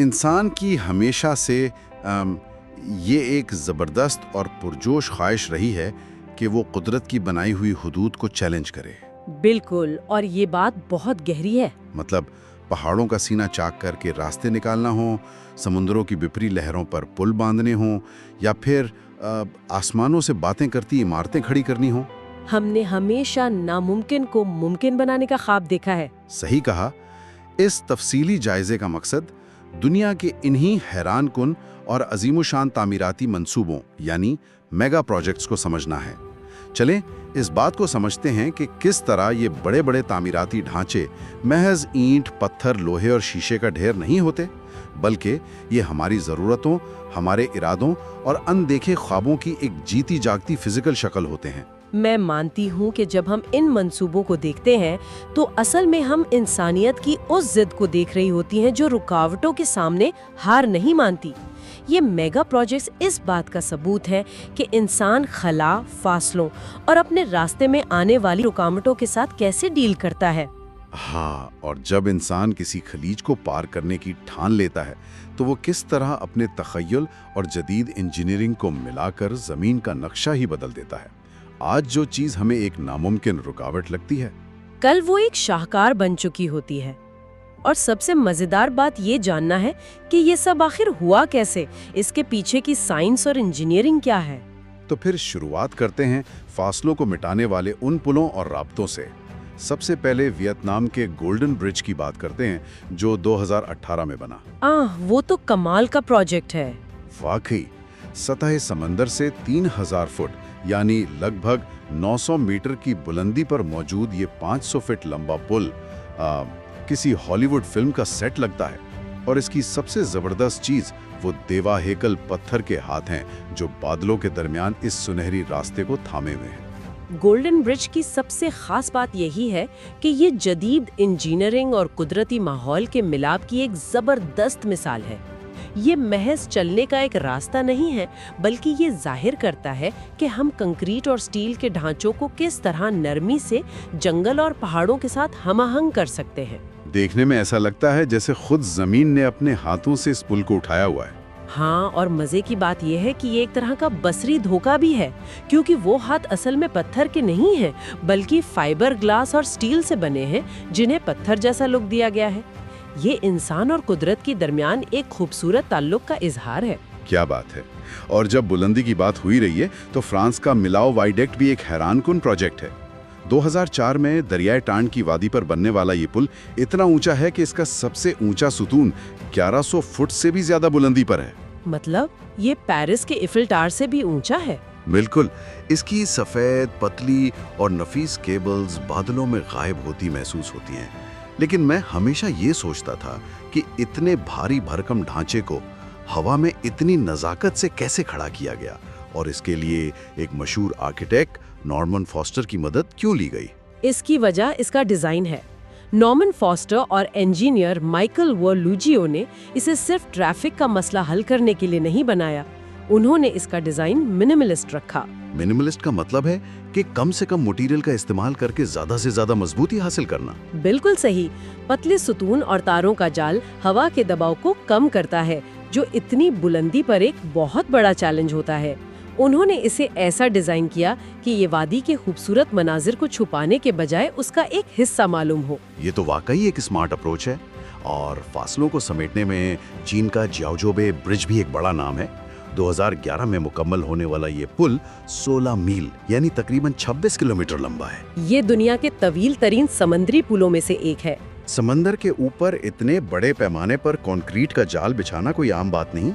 انسان کی ہمیشہ سے یہ ایک زبردست اور پرجوش خواہش رہی ہے کہ وہ قدرت کی بنائی ہوئی حدود کو چیلنج کرے۔ بالکل، اور یہ بات بہت گہری ہے۔ مطلب پہاڑوں کا سینہ چاک کر کے راستے نکالنا ہوں، سمندروں کی بپری لہروں پر پل باندھنے ہوں، یا پھر آسمانوں سے باتیں کرتی عمارتیں کھڑی کرنی ہوں۔ ہم نے ہمیشہ ناممکن کو ممکن بنانے کا خواب دیکھا ہے۔ صحیح کہا۔ اس تفصیلی جائزے کا مقصد دنیا کے انہی حیران کن اور عظیم الشان تعمیراتی منصوبوں یعنی میگا پروجیکٹس کو سمجھنا ہے۔ چلیں اس بات کو سمجھتے ہیں کہ کس طرح یہ بڑے بڑے تعمیراتی ڈھانچے محض اینٹ، پتھر، لوہے اور شیشے کا ڈھیر نہیں ہوتے، بلکہ یہ ہماری ضرورتوں، ہمارے ارادوں اور اندیکھے خوابوں کی ایک جیتی جاگتی فزیکل شکل ہوتے ہیں۔ میں مانتی ہوں کہ جب ہم ان منصوبوں کو دیکھتے ہیں تو اصل میں ہم انسانیت کی اس ضد کو دیکھ رہی ہوتی ہیں جو رکاوٹوں کے سامنے ہار نہیں مانتی۔ یہ میگا پروجیکٹس اس بات کا ثبوت ہے کہ انسان خلا، فاصلوں اور اپنے راستے میں آنے والی رکاوٹوں کے ساتھ کیسے ڈیل کرتا ہے۔ ہاں، اور جب انسان کسی خلیج کو پار کرنے کی ٹھان لیتا ہے تو وہ کس طرح اپنے تخیل اور جدید انجینئرنگ کو ملا کر زمین کا نقشہ ہی بدل دیتا ہے۔ آج جو چیز ہمیں ایک ناممکن رکاوٹ لگتی ہے، کل وہ ایک شاہکار بن چکی ہوتی ہے۔ اور سب سے مزیدار بات یہ جاننا ہے کہ یہ سب آخر ہوا کیسے، اس کے پیچھے کی سائنس اور انجینئرنگ کیا ہے۔ تو پھر شروعات کرتے ہیں فاصلوں کو مٹانے والے ان پلوں اور رابطوں سے۔ سب سے پہلے ویتنام کے گولڈن برج کی بات کرتے ہیں جو 2018 میں بنا۔ وہ تو کمال کا پروجیکٹ ہے۔ واقعی سطح سمندر سے 3000 فٹ یعنی لگ بھگ 900 میٹر کی بلندی پر موجود یہ 500 فٹ لمبا پل کسی ہالی ووڈ فلم کا سیٹ لگتا ہے۔ اور اس کی سب سے زبردست چیز وہ دیوا ہیکل پتھر کے ہاتھ ہیں جو بادلوں کے درمیان اس سنہری راستے کو تھامے ہوئے ہیں۔ گولڈن برج کی سب سے خاص بات یہی ہے کہ یہ جدید انجینئرنگ اور قدرتی ماحول کے ملاپ کی ایک زبردست مثال ہے۔ یہ محض چلنے کا ایک راستہ نہیں ہے، بلکہ یہ ظاہر کرتا ہے کہ ہم کنکریٹ اور سٹیل کے ڈھانچوں کو کس طرح نرمی سے جنگل اور پہاڑوں کے ساتھ ہم آہنگ کر سکتے ہیں۔ دیکھنے میں ایسا لگتا ہے جیسے خود زمین نے اپنے ہاتھوں سے اس پل کو اٹھایا ہوا ہے۔ ہاں، اور مزے کی بات یہ ہے کہ یہ ایک طرح کا بصری دھوکہ بھی ہے، کیونکہ وہ ہاتھ اصل میں پتھر کے نہیں ہیں، بلکہ فائبر گلاس اور سٹیل سے بنے ہیں جنہیں پتھر جیسا لک دیا گیا ہے۔ یہ انسان اور قدرت کے درمیان ایک خوبصورت تعلق کا اظہار ہے۔ کیا بات ہے۔ اور جب بلندی کی بات ہوئی رہی ہے تو فرانس کا ملاؤ وائیڈکٹ بھی ایک حیران کن پروجیکٹ ہے۔ 2004 میں دریائے ٹانڈ کی وادی پر بننے والا یہ پل اتنا اونچا ہے کہ اس کا سب سے اونچا ستون 1100 فٹ سے بھی زیادہ بلندی پر ہے۔ مطلب یہ پیرس کے ایفل ٹاور سے بھی اونچا ہے؟ بالکل۔ اس کی سفید، پتلی اور نفیس کیبلز بادلوں میں غائب ہوتی محسوس ہوتی ہیں، لیکن میں ہمیشہ یہ سوچتا تھا کہ اتنے بھاری بھرکم ڈھانچے کو ہوا میں اتنی نزاکت سے کیسے کھڑا کیا گیا، اور اس کے لیے ایک مشہور آرکیٹیکٹ نارمن فاسٹر کی مدد کیوں لی گئی؟ اس کی وجہ اس کا ڈیزائن ہے۔ نارمن فاسٹر اور انجینئر مائیکل ورلوجیو نے اسے صرف ٹریفک کا مسئلہ حل کرنے کے لیے نہیں بنایا، انہوں نے اس کا ڈیزائن منیملسٹ رکھا۔ منیملسٹ کا مطلب ہے کہ کم سے کم مٹیریل کا استعمال کر کے زیادہ سے زیادہ مضبوطی حاصل کرنا۔ بالکل صحیح۔ پتلے ستون اور تاروں کا جال ہوا کے دباؤ کو کم کرتا ہے، جو اتنی بلندی پر ایک بہت بڑا چیلنج ہوتا ہے۔ انہوں نے اسے ایسا ڈیزائن کیا کہ یہ وادی کے خوبصورت مناظر کو چھپانے کے بجائے اس کا ایک حصہ معلوم ہو۔ یہ تو واقعی ایک اسمارٹ اپروچ ہے۔ اور فاصلوں کو سمیٹنے میں چین کا جیاؤجوبے برج بھی ایک بڑا نام ہے۔ 2011 میں مکمل ہونے والا یہ پل 16 میل یعنی تقریباً 26 کلومیٹر لمبا ہے۔ یہ دنیا کے طویل ترین سمندری پلوں میں سے ایک ہے۔ سمندر کے اوپر اتنے بڑے پیمانے پر کنکریٹ کا جال بچھانا کوئی عام بات نہیں۔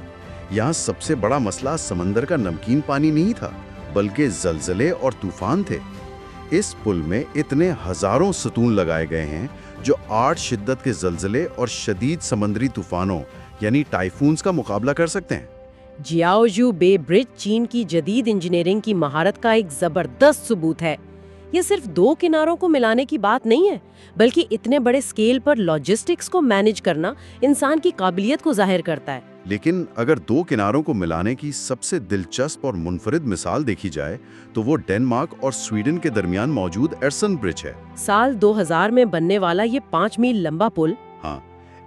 یہاں سب سے بڑا مسئلہ سمندر کا نمکین پانی نہیں تھا، بلکہ زلزلے اور طوفان تھے۔ اس پل میں اتنے ہزاروں ستون لگائے گئے ہیں جو 8 شدت کے زلزلے اور شدید سمندری طوفانوں یعنی ٹائفونز کا مقابلہ کر سکتے ہیں۔ جیاؤجو بے برج چین کی جدید انجینئرنگ کی مہارت کا ایک زبردست ثبوت ہے۔ یہ صرف 2 کناروں کو ملانے کی بات نہیں ہے، بلکہ اتنے بڑے سکیل پر لاجسٹکس کو مینج کرنا انسان کی قابلیت کو ظاہر کرتا ہے۔ لیکن اگر 2 کناروں کو ملانے کی سب سے دلچسپ اور منفرد مثال دیکھی جائے تو وہ ڈنمارک اور سویڈن کے درمیان موجود ایرسن برج ہے۔ سال 2000 میں بننے والا یہ 5 میل لمبا پل، ہاں،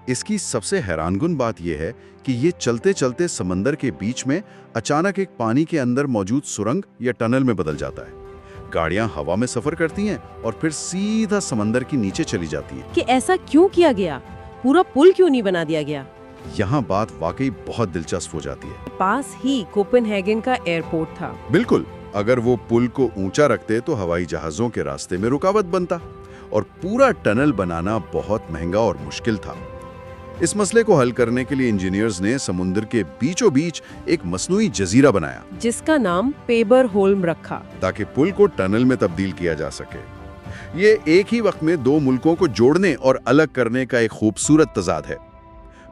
اس کی سب سے حیرانکن بات یہ ہے کہ یہ چلتے چلتے سمندر کے بیچ میں اچانک ایک پانی کے اندر موجود سرنگ یا ٹنل میں بدل جاتا ہے۔ گاڑیاں ہوا میں سفر کرتی ہیں اور پھر سیدھا سمندر کے نیچے چلی جاتی ہیں۔ کہ ایسا کیوں کیا گیا؟ پورا پل کیوں نہیں بنا دیا گیا؟ یہاں بات واقعی بہت دلچسپ ہو جاتی ہے۔ پاس ہی کوپن ہیگن کا ایئرپورٹ تھا۔ بالکل، اگر وہ پل کو اونچا رکھتے تو ہوائی جہازوں کے راستے میں رکاوٹ بنتا اور پورا ٹنل بنانا بہت مہنگا اور مشکل تھا۔ اس مسئلے کو حل کرنے کے لیے انجینئرز نے سمندر کے بیچوں بیچ ایک مصنوعی جزیرہ بنایا جس کا نام پیبر ہولم رکھا تاکہ پل کو ٹنل میں تبدیل کیا جا سکے۔ یہ ایک ہی وقت میں دو ملکوں کو جوڑنے اور الگ کرنے کا ایک خوبصورت تضاد ہے۔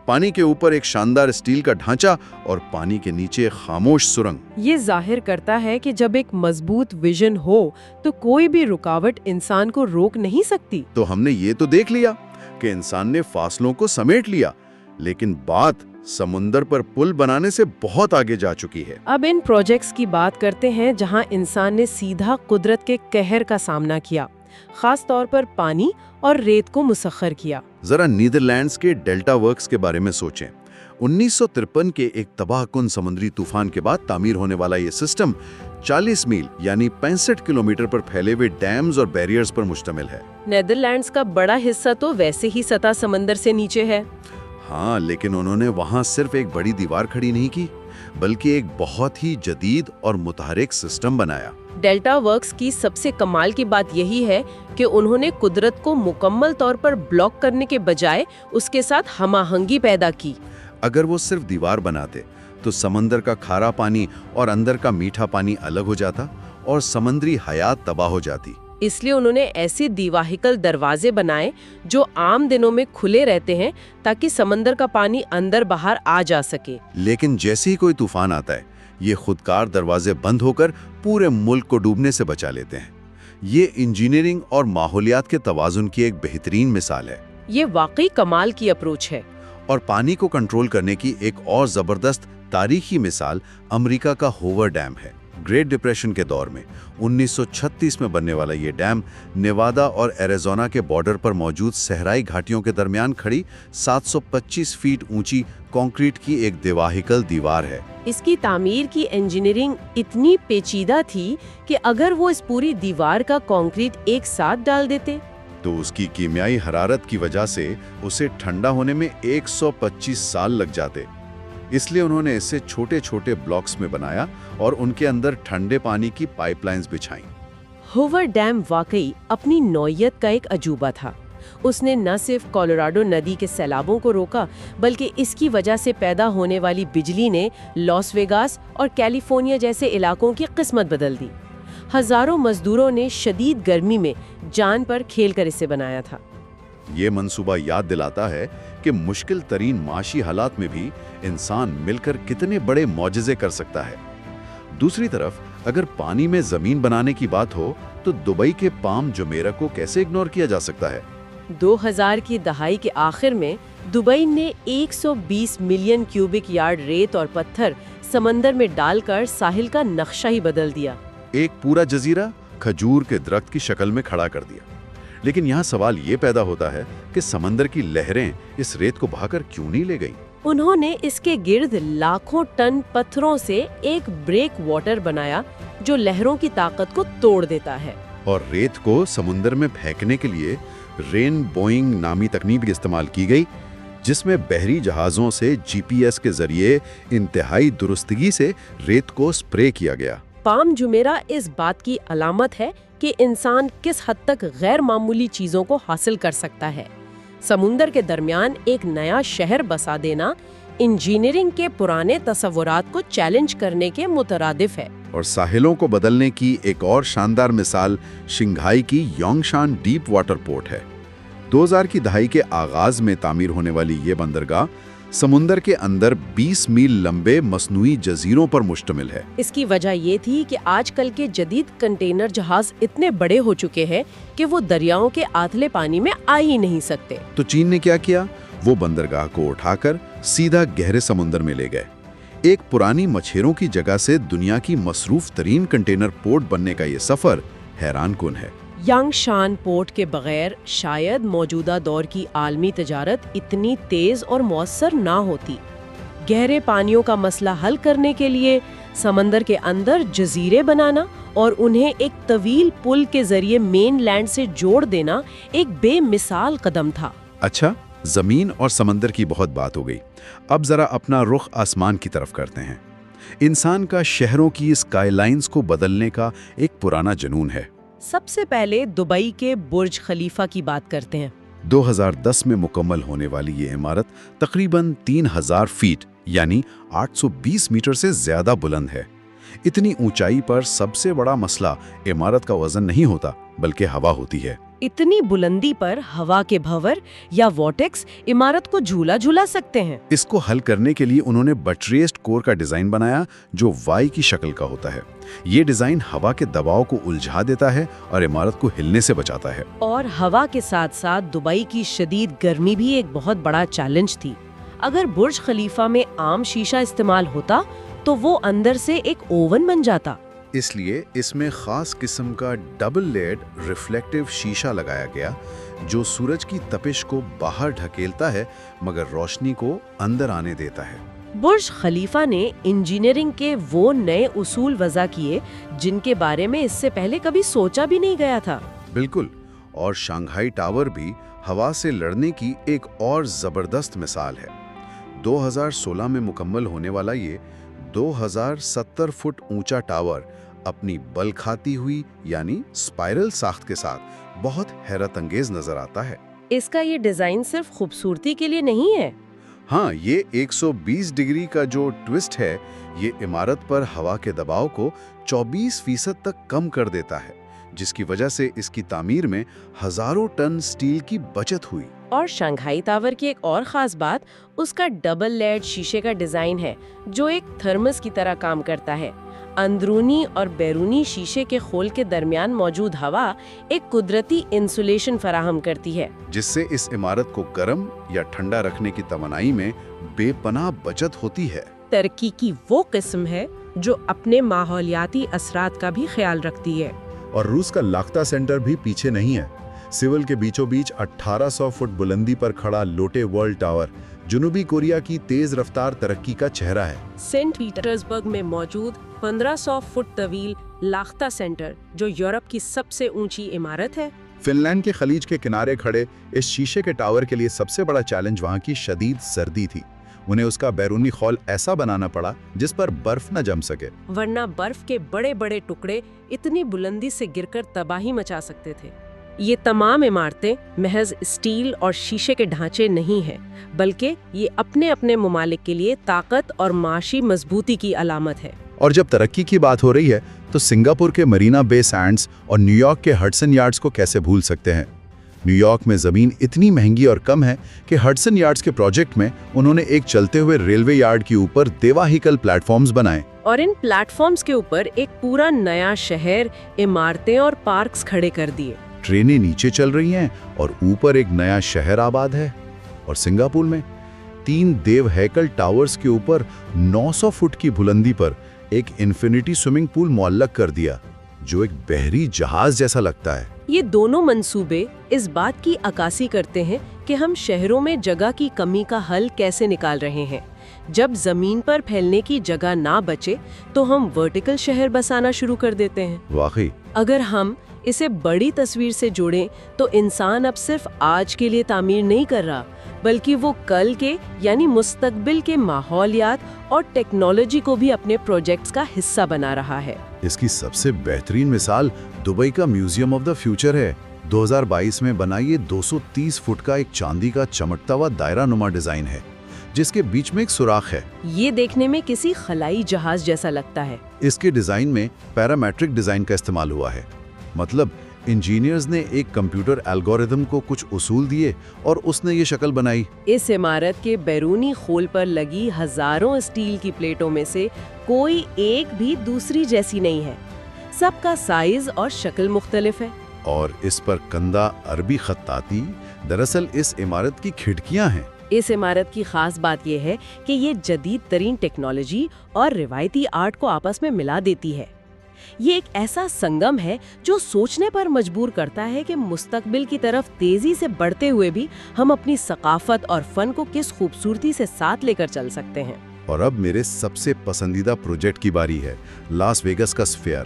پانی کے اوپر ایک شاندار اسٹیل کا ڈھانچہ اور پانی کے نیچے خاموش سرنگ۔ یہ ظاہر کرتا ہے کہ جب ایک مضبوط ویژن ہو تو کوئی بھی رکاوٹ انسان کو روک نہیں سکتی۔ تو ہم نے یہ تو دیکھ لیا کہ انسان نے فاصلوں کو سمیٹ لیا، لیکن بات سمندر پر پل بنانے سے بہت آگے جا چکی ہے۔ اب ان پروجیکٹس کی بات کرتے ہیں جہاں انسان نے سیدھا قدرت کے قہر کا سامنا کیا، خاص طور پر پانی اور ریت کو مسخر کیا۔ ذرا نیدرلینڈز کے ڈیلٹا ورکس کے بارے میں سوچیں۔ 1953 کے ایک تباہ کن سمندری طوفان کے بعد تعمیر ہونے والا یہ سسٹم 40 میل یعنی 65 کلومیٹر پر پھیلے ہوئے ڈیمز اور بیریئرز پر مشتمل ہے۔ نیدرلینڈز کا بڑا حصہ تو ویسے ہی سطح سمندر سے نیچے ہے۔ ہاں، لیکن انہوں نے وہاں صرف ایک بڑی دیوار کھڑی نہیں کی، بلکہ ایک بہت ہی جدید اور متحرک سسٹم بنایا۔ ڈیلٹا ورکس کی سب سے کمال کی بات یہی ہے کہ انہوں نے قدرت کو مکمل طور پر بلاک کرنے کے بجائے اس کے ساتھ ہم آہنگی پیدا کی۔ اگر وہ صرف دیوار بناتے تو سمندر کا کھارا پانی اور اندر کا میٹھا پانی الگ ہو جاتا اور سمندری حیات تباہ ہو جاتی۔ اس لیے انہوں نے ایسے دیواہکل دروازے بنائے جو عام دنوں میں کھلے رہتے ہیں تاکہ سمندر کا پانی اندر باہر آ جا سکے۔ لیکن جیسے ہی کوئی طوفان آتا ہے، یہ خودکار دروازے بند ہو کر پورے ملک کو ڈوبنے سے بچا لیتے ہیں۔ یہ انجینئرنگ اور ماحولیات کے توازن کی ایک بہترین مثال ہے۔ یہ واقعی کمال کی اپروچ ہے۔ اور پانی کو کنٹرول کرنے کی ایک اور زبردست تاریخی مثال امریکہ کا ہوور ڈیم ہے۔ گریٹ ڈپریشن کے دور میں 1936 میں بننے والا یہ ڈیم نیوادا اور ایریزونا کے بارڈر پر موجود صحرائی گھاٹیوں کے درمیان کھڑی 725 فیٹ اونچی کنکریٹ کی ایک دیواہکل دیوار ہے۔ اس کی تعمیر کی انجینئرنگ اتنی پیچیدہ تھی کہ اگر وہ اس پوری دیوار کا کنکریٹ ایک ساتھ ڈال دیتے تو اس کی کیمیائی حرارت کی وجہ سے اسے ٹھنڈا ہونے میں 125 سال لگ جاتے۔ اس لیے انہوں نے اسے چھوٹے چھوٹے بلاکس میں بنایا اور ان کے اندر ٹھنڈے پانی کی پائپ لائنز بچھائیں۔ ہوور ڈیم واقعی اپنی نوعیت کا ایک عجوبہ تھا۔ اس نے نہ صرف کولوراڈو ندی کے سیلابوں کو روکا بلکہ اس کی وجہ سے پیدا ہونے والی بجلی نے لاس ویگاس اور کیلیفورنیا جیسے علاقوں کی قسمت بدل دی۔ ہزاروں مزدوروں نے شدید گرمی میں جان پر کھیل کر اسے بنایا تھا۔ یہ منصوبہ یاد دلاتا ہے کہ مشکل ترین معاشی حالات میں بھی انسان مل کر کتنے بڑے معجزے کر سکتا ہے۔ دوسری طرف اگر پانی میں زمین بنانے کی بات ہو تو دبئی کے پام جمیرہ کو کیسے اگنور کیا جا سکتا ہے؟ 2000 کی دہائی کے آخر میں دبئی نے 120 ملین کیوبک یارڈ ریت اور پتھر سمندر میں ڈال کر ساحل کا نقشہ ہی بدل دیا۔ ایک پورا جزیرہ کھجور کے درخت کی شکل میں کھڑا کر دیا۔ لیکن یہاں سوال یہ پیدا ہوتا ہے کہ سمندر کی لہریں اس ریت کو بہا کر کیوں نہیں لے گئیں؟ انہوں نے اس کے گرد لاکھوں ٹن پتھروں سے ایک بریک واٹر بنایا جو لہروں کی طاقت کو توڑ دیتا ہے۔ اور ریت کو سمندر میں پھینکنے کے لیے رین بوئنگ نامی تکنیک بھی استعمال کی گئی، جس میں بحری جہازوں سے جی پی ایس کے ذریعے انتہائی درستگی سے ریت کو سپرے کیا گیا۔ پام جمیرہ اس بات کی علامت ہے کہ انسان کس حد تک غیر معمولی چیزوں کو حاصل کر سکتا ہے۔ سمندر کے درمیان ایک نیا شہر بسا دینا انجینئرنگ کے پرانے تصورات کو چیلنج کرنے کے مترادف ہے۔ اور ساحلوں کو بدلنے کی ایک اور شاندار مثال شنگھائی کی یونگشان ڈیپ واٹر پورٹ ہے۔ 2000 کی دہائی کے آغاز میں تعمیر ہونے والی یہ بندرگاہ سمندر کے اندر 20 میل لمبے مصنوعی جزیروں پر مشتمل ہے۔ اس کی وجہ یہ تھی کہ آج کل کے جدید کنٹینر جہاز اتنے بڑے ہو چکے ہیں کہ وہ دریاؤں کے آتھلے پانی میں آ ہی نہیں سکتے۔ تو چین نے کیا کیا؟ وہ بندرگاہ کو اٹھا کر سیدھا گہرے سمندر میں لے گئے۔ ایک پرانی مچھیروں کی جگہ سے دنیا کی مصروف ترین کنٹینر پورٹ بننے کا یہ سفر حیران کن ہے۔ یانگشان پورٹ کے بغیر شاید موجودہ دور کی عالمی تجارت اتنی تیز اور مؤثر نہ ہوتی۔ گہرے پانیوں کا مسئلہ حل کرنے کے لیے سمندر کے اندر جزیرے بنانا اور انہیں ایک طویل پل کے ذریعے مین لینڈ سے جوڑ دینا ایک بے مثال قدم تھا۔ اچھا، زمین اور سمندر کی بہت بات ہو گئی، اب ذرا اپنا رخ آسمان کی طرف کرتے ہیں۔ انسان کا شہروں کی اسکائی لائنز کو بدلنے کا ایک پرانا جنون ہے۔ سب سے پہلے دبئی کے برج خلیفہ کی بات کرتے ہیں۔ 2010 میں مکمل ہونے والی یہ عمارت تقریباً 3000 فیٹ یعنی 820 میٹر سے زیادہ بلند ہے۔ اتنی اونچائی پر سب سے بڑا مسئلہ عمارت کا وزن نہیں ہوتا بلکہ ہوا ہوتی ہے۔ اتنی بلندی پر ہوا کے بھنور یا وارٹیکس عمارت کو جھولا جھولا سکتے ہیں۔ اس کو حل کرنے کے لیے انہوں نے بٹریسڈ کور کا ڈیزائن بنایا جو وائی کی شکل کا ہوتا ہے۔ یہ ڈیزائن ہوا کے دباؤ کو الجھا دیتا ہے اور عمارت کو ہلنے سے بچاتا ہے۔ اور ہوا کے ساتھ ساتھ دبئی کی شدید گرمی بھی ایک بہت بڑا چیلنج تھی۔ اگر برج خلیفہ میں عام شیشہ استعمال ہوتا تو وہ اندر سے ایک اوون بن جاتا۔ اس لیے اس میں خاص قسم کا ڈبل لیئرڈ ریفلیکٹیو شیشہ لگایا گیا جو سورج کی تپش کو باہر ڈھکیلتا ہے مگر روشنی کو اندر آنے دیتا ہے۔ برج خلیفہ نے انجینئرنگ کے وہ نئے اصول وضع کیے جن کے بارے میں اس سے پہلے کبھی سوچا بھی نہیں گیا تھا۔ بالکل، اور شنگھائی ٹاور بھی ہوا سے لڑنے کی ایک اور زبردست مثال ہے۔ 2016 میں مکمل ہونے والا یہ 2070 فٹ اونچا ٹاور اپنی بل کھاتی ہوئی یعنی اسپائرل ساخت کے ساتھ بہت حیرت انگیز نظر آتا ہے۔ اس کا یہ ڈیزائن صرف خوبصورتی کے لیے نہیں ہے۔ ہاں، یہ 120 ڈگری کا جو ٹوسٹ ہے یہ عمارت پر ہوا کے دباؤ کو 24% تک کم کر دیتا ہے، جس کی وجہ سے اس کی تعمیر میں ہزاروں ٹن سٹیل کی بچت ہوئی۔ اور شنگھائی ٹاور کی ایک اور خاص بات اس کا ڈبل لیئرڈ شیشے کا ڈیزائن ہے جو ایک تھرمس کی طرح کام کرتا ہے۔ اندرونی اور بیرونی شیشے کے خول کے درمیان موجود ہوا ایک قدرتی انسولیشن فراہم کرتی ہے، جس سے اس عمارت کو گرم یا ٹھنڈا رکھنے کی توانائی میں بے پناہ بچت ہوتی ہے۔ ترقی کی وہ قسم ہے جو اپنے ماحولیاتی اثرات کا بھی خیال رکھتی ہے۔ اور روس کا لاختہ سینٹر بھی پیچھے نہیں ہے۔ سیول کے بیچوں بیچ 1800 فٹ بلندی پر کھڑا لوٹے ورلڈ ٹاور جنوبی کوریا کی تیز رفتار ترقی کا چہرہ ہے۔ سینٹ پیٹرزبرگ میں موجود 1500 فٹ طویل لاختہ سینٹر جو یورپ کی سب سے اونچی عمارت ہے۔ فن لینڈ کے خلیج کے کنارے کھڑے اس شیشے کے ٹاور کے لیے سب سے بڑا چیلنج وہاں کی شدید سردی تھی۔ انہیں اس کا بیرونی خول ایسا بنانا پڑا جس پر برف نہ جم سکے، ورنہ برف کے بڑے بڑے ٹکڑے اتنی بلندی سے گر کر تباہی مچا سکتے تھے۔ یہ تمام عمارتیں محض اسٹیل اور شیشے کے ڈھانچے نہیں ہیں، بلکہ یہ اپنے اپنے ممالک کے لیے طاقت اور معاشی مضبوطی کی علامت ہے۔ اور جب ترقی کی بات ہو رہی ہے تو سنگاپور کے مرینا بے سینڈز اور نیو یارک کے ہڈسن یارڈز کو کیسے بھول سکتے ہیں۔ نیو یارک میں زمین اتنی مہنگی اور کم ہے کہ ہڈسن یارڈز کے پروجیکٹ میں انہوں نے ایک چلتے ہوئے ریلوے یارڈ کے اوپر دیواہیکل پلیٹ فارمز بنائے، اور ان پلیٹ فارمز کے اوپر ایک پورا نیا شہر، عمارتیں اور پارکس کھڑے کر دیے۔ ٹرینیں نیچے چل رہی ہیں اور اوپر ایک نیا شہر آباد ہے۔ اور سنگاپور میں 3 دیو ہیکل ٹاورز کے اوپر 900 فٹ کی بلندی پر ایک انفینٹی سوئمنگ پول معلق کر دیا جو ایک بحری جہاز جیسا لگتا ہے۔ یہ دونوں منصوبے اس بات کی عکاسی کرتے ہیں کہ ہم شہروں میں جگہ کی کمی کا حل کیسے نکال رہے ہیں۔ جب زمین پر پھیلنے کی جگہ نہ بچے تو ہم ورٹیکل شہر بسانا شروع کر دیتے ہیں۔ واقعی اگر ہم اسے بڑی تصویر سے جوڑیں تو انسان اب صرف آج کے لیے تعمیر نہیں کر رہا، بلکہ وہ کل کے یعنی مستقبل کے ماحولیات اور ٹیکنالوجی کو بھی اپنے پروجیکٹس کا حصہ بنا رہا ہے۔ اس کی سب سے بہترین مثال دبئی کا میوزیم آف دا فیوچر ہے۔ 2022 میں بنا یہ 230 فٹ کا ایک چاندی کا چمکتا ہوا دائرہ نما ڈیزائن ہے جس کے بیچ میں ایک سوراخ ہے۔ یہ دیکھنے میں کسی خلائی جہاز جیسا لگتا ہے۔ اس کے ڈیزائن میں پیرامیٹرک ڈیزائن کا استعمال ہوا ہے، مطلب انجینئرز نے ایک کمپیوٹر الگوریتھم کو کچھ اصول دیے اور اس نے یہ شکل بنائی۔ اس عمارت کے بیرونی خول پر لگی ہزاروں اسٹیل کی پلیٹوں میں سے کوئی ایک بھی دوسری جیسی نہیں ہے، سب کا سائز اور شکل مختلف ہے۔ اور اس پر کندہ عربی خطاطی دراصل اس عمارت کی کھڑکیاں ہیں۔ اس عمارت کی خاص بات یہ ہے کہ یہ جدید ترین ٹیکنالوجی اور روایتی آرٹ کو آپس میں ملا دیتی ہے۔ یہ ایک ایسا سنگم ہے جو سوچنے پر مجبور کرتا ہے کہ مستقبل کی طرف تیزی سے بڑھتے ہوئے بھی ہم اپنی ثقافت اور فن کو کس خوبصورتی سے ساتھ لے کر چل سکتے ہیں۔ اور اب میرے سب سے پسندیدہ پروجیکٹ کی باری ہے، لاس ویگس کا اسفیئر،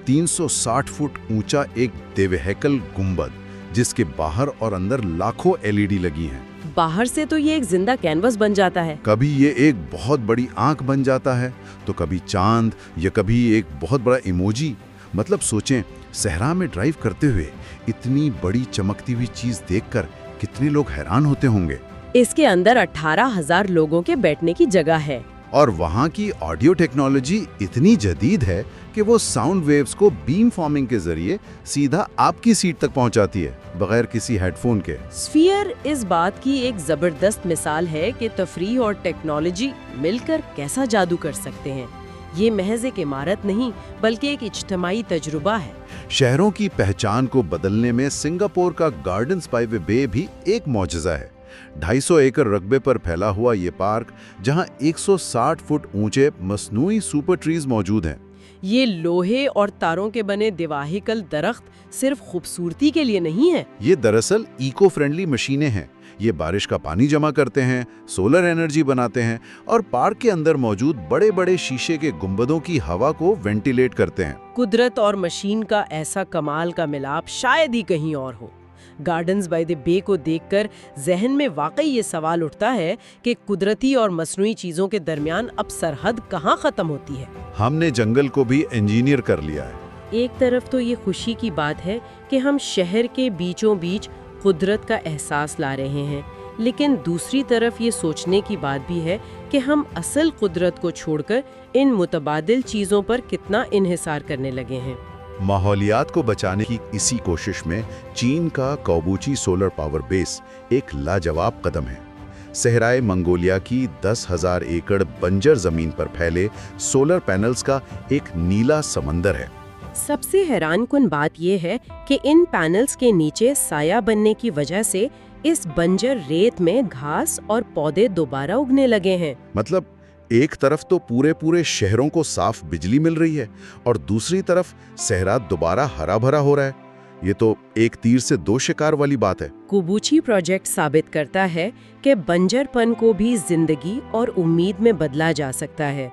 360 فٹ اونچا ایک دیو ہیکل گنبد جس کے باہر اور اندر لاکھوں LED لگی ہیں۔ باہر سے تو یہ ایک زندہ کینوس بن جاتا ہے، کبھی یہ ایک بہت بڑی آنکھ بن جاتا ہے تو کبھی چاند یا کبھی ایک بہت بڑا ایموجی۔ مطلب سوچیں، صحرا میں ڈرائیو کرتے ہوئے اتنی بڑی چمکتی ہوئی چیز دیکھ کر کتنے لوگ حیران ہوتے ہوں گے۔ اس کے اندر 18,000 لوگوں کے بیٹھنے کی جگہ ہے، اور وہاں کی آڈیو ٹیکنالوجی اتنی جدید ہے کہ وہ ساؤنڈ ویوز کو بیم فارمنگ کے ذریعے سیدھا آپ کی سیٹ تک پہنچاتی ہے بغیر کسی ہیڈ فون کے۔ اسفیئر اس بات کی ایک زبردست مثال ہے کہ تفریح اور ٹیکنالوجی مل کر کیسا جادو کر سکتے ہیں۔ یہ محض ایک عمارت نہیں بلکہ ایک اجتماعی تجربہ ہے۔ شہروں کی پہچان کو بدلنے میں سنگاپور کا گارڈنز بائی وے بے بھی ایک معجزہ ہے۔ 250 ایکڑ رقبے پر پھیلا ہوا یہ پارک، جہاں 160 فٹ اونچے مصنوعی سپر ٹریز موجود ہیں۔ یہ لوہے اور تاروں کے بنے دیواہیکل درخت صرف خوبصورتی کے لیے نہیں ہے، یہ دراصل ایکو فرینڈلی مشینیں ہیں۔ یہ بارش کا پانی جمع کرتے ہیں، سولر انرجی بناتے ہیں اور پارک کے اندر موجود بڑے بڑے شیشے کے گنبدوں کی ہوا کو وینٹیلیٹ کرتے ہیں۔ قدرت اور مشین کا ایسا کمال کا ملاپ شاید ہی کہیں اور ہو۔ گارڈنز بائی دی بے کو دیکھ کر ذہن میں واقعی یہ سوال اٹھتا ہے کہ قدرتی اور مصنوعی چیزوں کے درمیان اب سرحد کہاں ختم ہوتی ہے۔ ہم نے جنگل کو بھی انجینئر کر لیا ہے۔ ایک طرف تو یہ خوشی کی بات ہے کہ ہم شہر کے بیچوں بیچ قدرت کا احساس لا رہے ہیں، لیکن دوسری طرف یہ سوچنے کی بات بھی ہے کہ ہم اصل قدرت کو چھوڑ کر ان متبادل چیزوں پر کتنا انحصار کرنے لگے ہیں۔ ماحولیات کو بچانے کی اسی کوشش میں چین کا کوبوچی سولر پاور بیس ایک لاجواب قدم ہے۔ صحرائے منگولیا کی 10,000 ایکڑ بنجر زمین پر پھیلے سولر پینلز کا ایک نیلا سمندر ہے۔ سب سے حیران کن بات یہ ہے کہ ان پینلز کے نیچے سایہ بننے کی وجہ سے اس بنجر ریت میں گھاس اور پودے دوبارہ اگنے لگے ہیں۔ مطلب ایک طرف تو پورے شہروں کو صاف بجلی مل رہی ہے اور دوسری طرف صحرا دوبارہ ہرا بھرا ہو رہا ہے۔ یہ تو ایک تیر سے دو شکار والی بات ہے۔ کوبوچی پروجیکٹ ثابت کرتا ہے کہ بنجر پن کو بھی زندگی اور امید میں بدلا جا سکتا ہے۔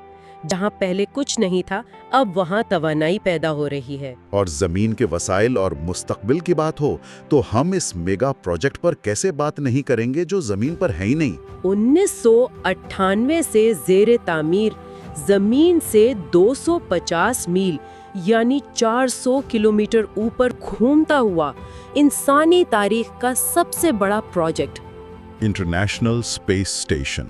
جہاں پہلے کچھ نہیں تھا، اب وہاں توانائی پیدا ہو رہی ہے۔ اور زمین کے وسائل اور مستقبل کی بات ہو تو ہم اس میگا پروجیکٹ پر کیسے بات نہیں کریں گے جو زمین پر ہے ہی نہیں۔ 1998 سے زیر تعمیر، زمین سے 250 میل یعنی 400 کلومیٹر اوپر گھومتا ہوا انسانی تاریخ کا سب سے بڑا project. International space station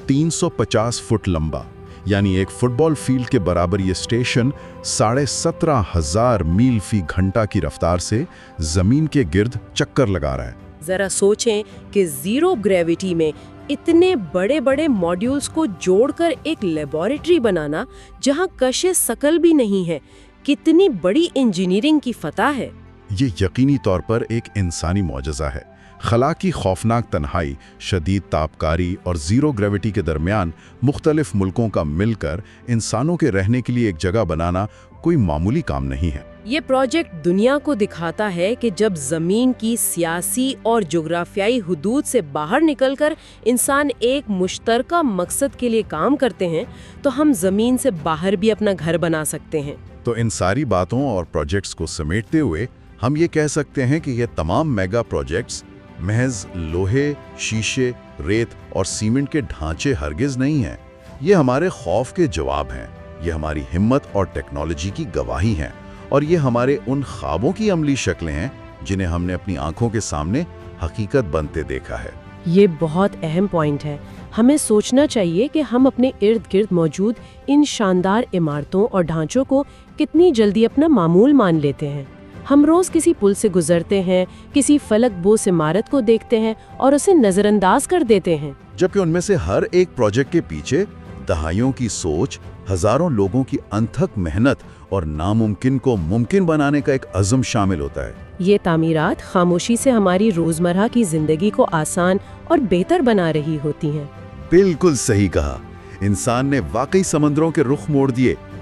350 feet لمبا، یعنی ایک فٹ بال فیلڈ کے برابر یہ اسٹیشن 17,500 میل فی گھنٹہ کی رفتار سے زمین کے گرد چکر لگا رہا ہے۔ ذرا سوچیں کہ زیرو گریوٹی میں اتنے بڑے بڑے ماڈیولز کو جوڑ کر ایک لیبارٹری بنانا جہاں کشِ ثقل بھی نہیں ہے، کتنی بڑی انجینئرنگ کی فتح ہے۔ یہ یقینی طور پر ایک انسانی معجزہ ہے۔ خلا کی خوفناک تنہائی، شدید تابکاری اور زیرو گریوٹی کے درمیان مختلف ملکوں کا مل کر انسانوں کے رہنے کے لیے ایک جگہ بنانا کوئی معمولی کام نہیں ہے۔ یہ پروجیکٹ دنیا کو دکھاتا ہے کہ جب زمین کی سیاسی اور جغرافیائی حدود سے باہر نکل کر انسان ایک مشترکہ مقصد کے لیے کام کرتے ہیں تو ہم زمین سے باہر بھی اپنا گھر بنا سکتے ہیں۔ تو ان ساری باتوں اور پروجیکٹس کو سمیٹتے ہوئے ہم یہ کہہ سکتے ہیں کہ یہ تمام میگا پروجیکٹس محض لوہے، شیشے، ریت اور سیمنٹ کے ڈھانچے ہرگز نہیں ہیں۔ یہ ہمارے خوف کے جواب ہیں، یہ ہماری ہمت اور ٹیکنالوجی کی گواہی ہیں، اور یہ ہمارے ان خوابوں کی عملی شکلیں ہیں جنہیں ہم نے اپنی آنکھوں کے سامنے حقیقت بنتے دیکھا ہے۔ یہ بہت اہم پوائنٹ ہے۔ ہمیں سوچنا چاہیے کہ ہم اپنے ارد گرد موجود ان شاندار عمارتوں اور ڈھانچوں کو کتنی جلدی اپنا معمول مان لیتے ہیں۔ ہم روز کسی پل سے گزرتے ہیں، کسی فلک بوس عمارت کو دیکھتے ہیں اور اسے نظر انداز کر دیتے ہیں، جبکہ ان میں سے ہر ایک پروجیکٹ کے پیچھے دہائیوں کی سوچ، ہزاروں لوگوں کی انتھک محنت اور ناممکن کو ممکن بنانے کا ایک عزم شامل ہوتا ہے۔ یہ تعمیرات خاموشی سے ہماری روزمرہ کی زندگی کو آسان اور بہتر بنا رہی ہوتی ہیں۔ بالکل صحیح کہا۔ انسان نے واقعی سمندروں کے رخ موڑ دیے،